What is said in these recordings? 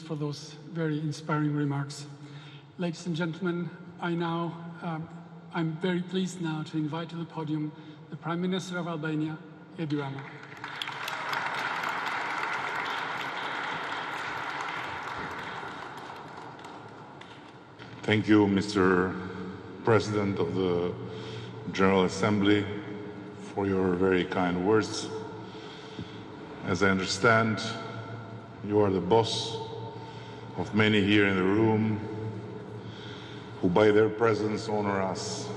for those very inspiring remarks. Ladies and gentlemen, I'm very pleased now to invite to the podium the Prime Minister of Albania, Rama. Thank you, Mr. President of the General Assembly, for your very kind words. As I understand, you are the boss of many here in the room who by their presence honor us.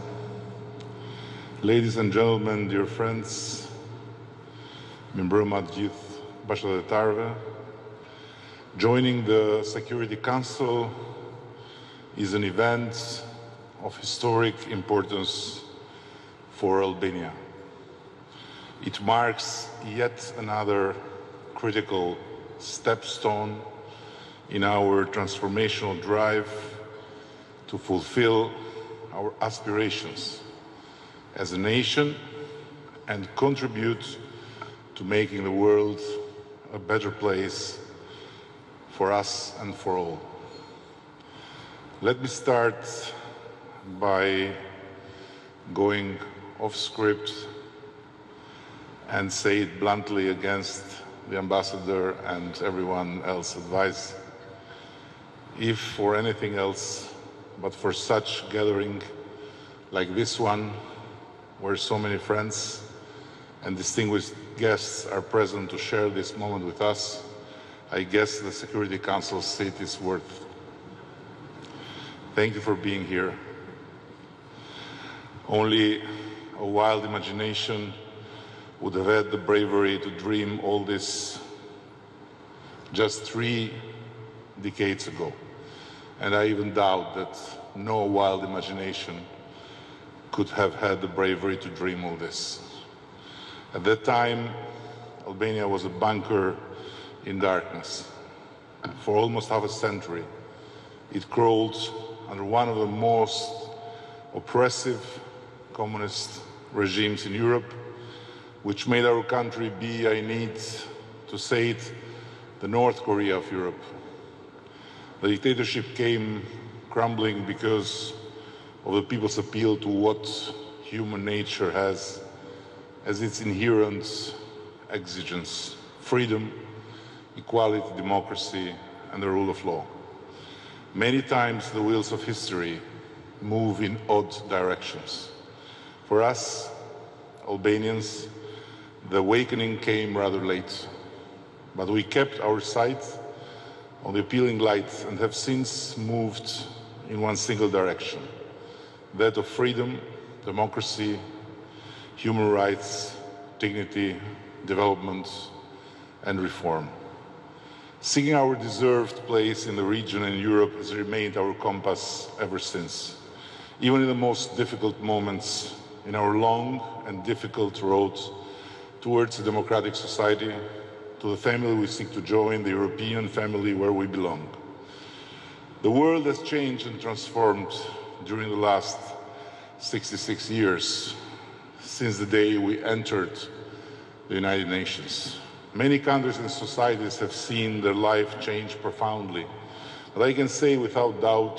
Ladies and gentlemen, dear friends, mbrëma të gjithë bashkëdhetarëve, joining the Security Council is an event of historic importance for Albania. It marks yet another critical stepstone in our transformational drive to fulfill our aspirations as a nation and contribute to making the world a better place for us and for all. Let me start by going off script and say it bluntly against the ambassador and everyone else's advice. If for anything else, but for such gathering like this one, where so many friends and distinguished guests are present to share this moment with us, I guess the Security Council's seat is worth. Thank you for being here. Only a wild imagination would have had the bravery to dream all this just 3 decades ago. And I even doubt that no wild imagination could have had the bravery to dream all this. At that time, Albania was a bunker in darkness. For almost half a century, it crawled under one of the most oppressive communist regimes in Europe, which made our country be, I need to say it, the North Korea of Europe. The dictatorship came crumbling because of the people's appeal to what human nature has as its inherent exigence: freedom, equality, democracy, and the rule of law. Many times the wheels of history move in odd directions. For us, Albanians, the awakening came rather late, but we kept our sight on the appealing light and have since moved in one single direction, that of freedom, democracy, human rights, dignity, development, and reform. Seeking our deserved place in the region and Europe has remained our compass ever since, even in the most difficult moments in our long and difficult road towards a democratic society, to the family we seek to join, the European family where we belong. The world has changed and transformed during the last 66 years, since the day we entered the United Nations. Many countries and societies have seen their life change profoundly, but I can say without doubt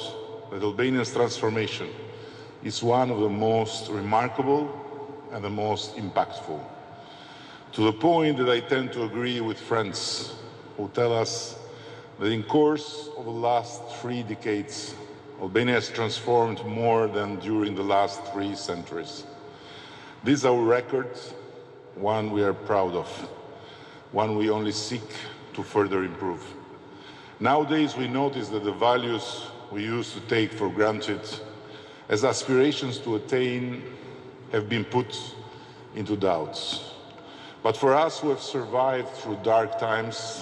that Albania's transformation is one of the most remarkable and the most impactful. To the point that I tend to agree with friends who tell us that in course of the last 3 decades, Albania has transformed more than during the last 3 centuries. This is our record, one we are proud of, one we only seek to further improve. Nowadays, we notice that the values we used to take for granted as aspirations to attain have been put into doubts. But for us who have survived through dark times,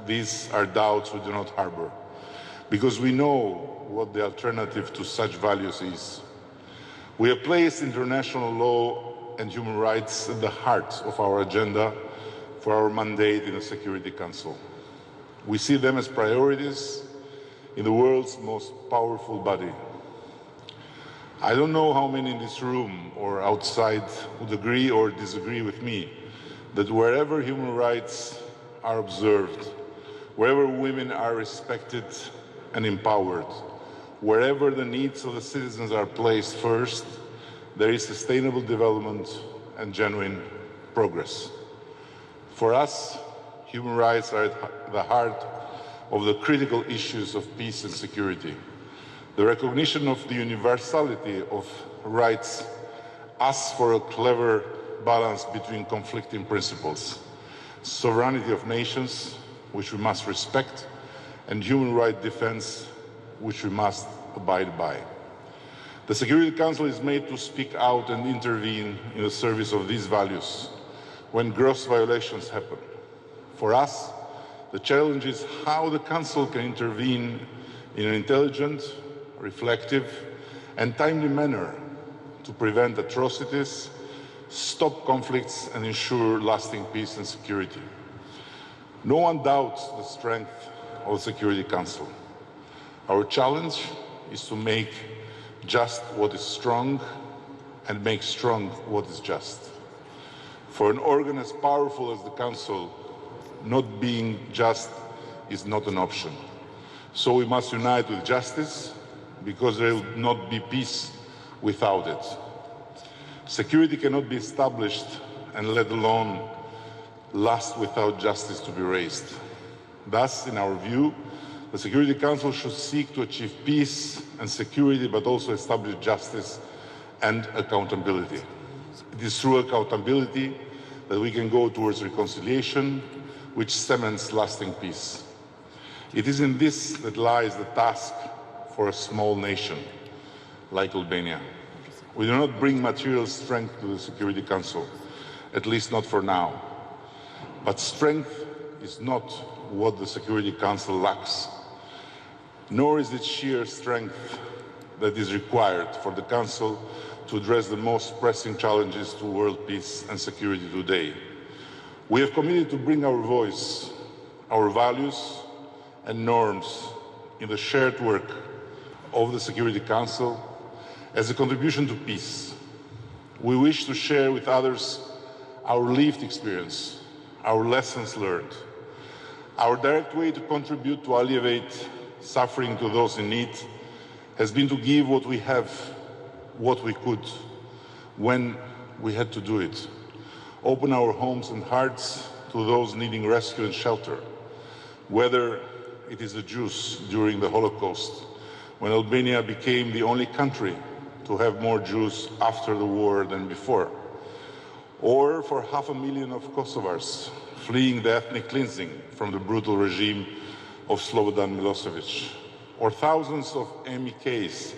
these are doubts we do not harbor, because we know what the alternative to such values is. We have placed international law and human rights at the heart of our agenda for our mandate in the Security Council. We see them as priorities in the world's most powerful body. I don't know how many in this room or outside would agree or disagree with me that wherever human rights are observed, wherever women are respected and empowered, wherever the needs of the citizens are placed first, there is sustainable development and genuine progress. For us, human rights are at the heart of the critical issues of peace and security. The recognition of the universality of rights asks for a clever balance between conflicting principles: sovereignty of nations, which we must respect, and human rights defense, which we must abide by. The Security Council is made to speak out and intervene in the service of these values when gross violations happen. For us, the challenge is how the Council can intervene in an intelligent, reflective, and timely manner to prevent atrocities, stop conflicts, and ensure lasting peace and security. No one doubts the strength of the Security Council. Our challenge is to make just what is strong and make strong what is just. For an organ as powerful as the Council, not being just is not an option. So we must unite with justice, because there will not be peace without it. Security cannot be established and let alone last without justice to be raised. Thus, in our view, the Security Council should seek to achieve peace and security, but also establish justice and accountability. It is through accountability that we can go towards reconciliation, which cements lasting peace. It is in this that lies the task for a small nation like Albania. We do not bring material strength to the Security Council, at least not for now. But strength is not what the Security Council lacks, nor is it sheer strength that is required for the Council to address the most pressing challenges to world peace and security today. We have committed to bring our voice, our values and norms in the shared work of the Security Council as a contribution to peace. We wish to share with others our lived experience, our lessons learned. Our direct way to contribute to alleviate suffering to those in need has been to give what we have, what we could, when we had to do it. Open our homes and hearts to those needing rescue and shelter, whether it is the Jews during the Holocaust, when Albania became the only country to have more Jews after the war than before, or for 500,000 of Kosovars fleeing the ethnic cleansing from the brutal regime of Slobodan Milosevic, or thousands of MEKs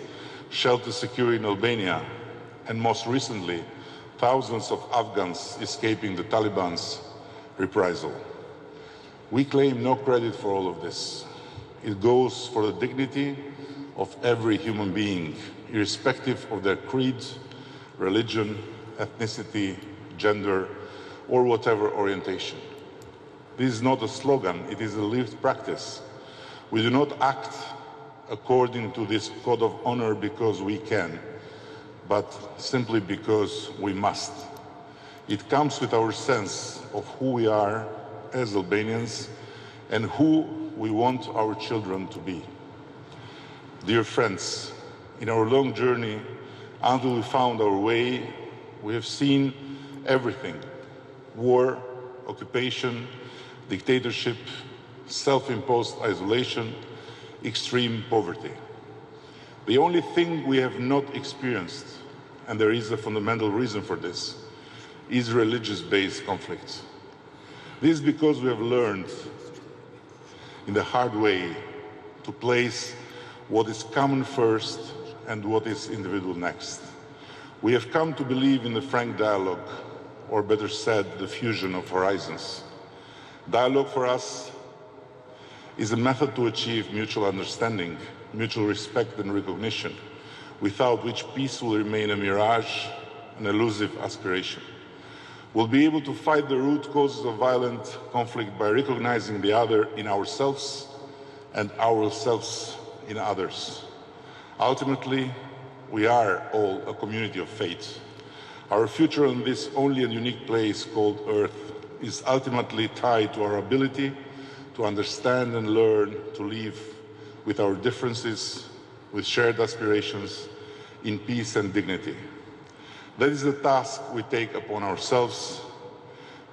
sheltered secure in Albania, and most recently, thousands of Afghans escaping the Taliban's reprisal. We claim no credit for all of this. It goes for the dignity of every human being, irrespective of their creed, religion, ethnicity, gender, or whatever orientation. This is not a slogan, it is a lived practice. We do not act according to this code of honor because we can, but simply because we must. It comes with our sense of who we are as Albanians and who we want our children to be. Dear friends, in our long journey until we found our way, we have seen everything: war, occupation, dictatorship, self-imposed isolation, extreme poverty. The only thing we have not experienced, and there is a fundamental reason for this, is religious-based conflict. This is because we have learned in the hard way to place what is common first and what is individual next. We have come to believe in the frank dialogue, or better said, the fusion of horizons. Dialogue for us is a method to achieve mutual understanding, mutual respect and recognition, without which peace will remain a mirage, an elusive aspiration. We'll be able to fight the root causes of violent conflict by recognizing the other in ourselves and ourselves in others. Ultimately, we are all a community of faith. Our future on this only and unique place called Earth is ultimately tied to our ability to understand and learn to live with our differences, with shared aspirations, in peace and dignity. That is the task we take upon ourselves,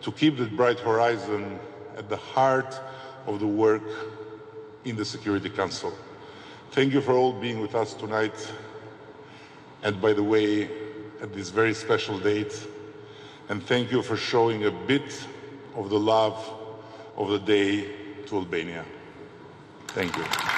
to keep the bright horizon at the heart of the work in the Security Council. Thank you for all being with us tonight. And by the way, at this very special date, and thank you for showing a bit of the love of the day to Albania. Thank you.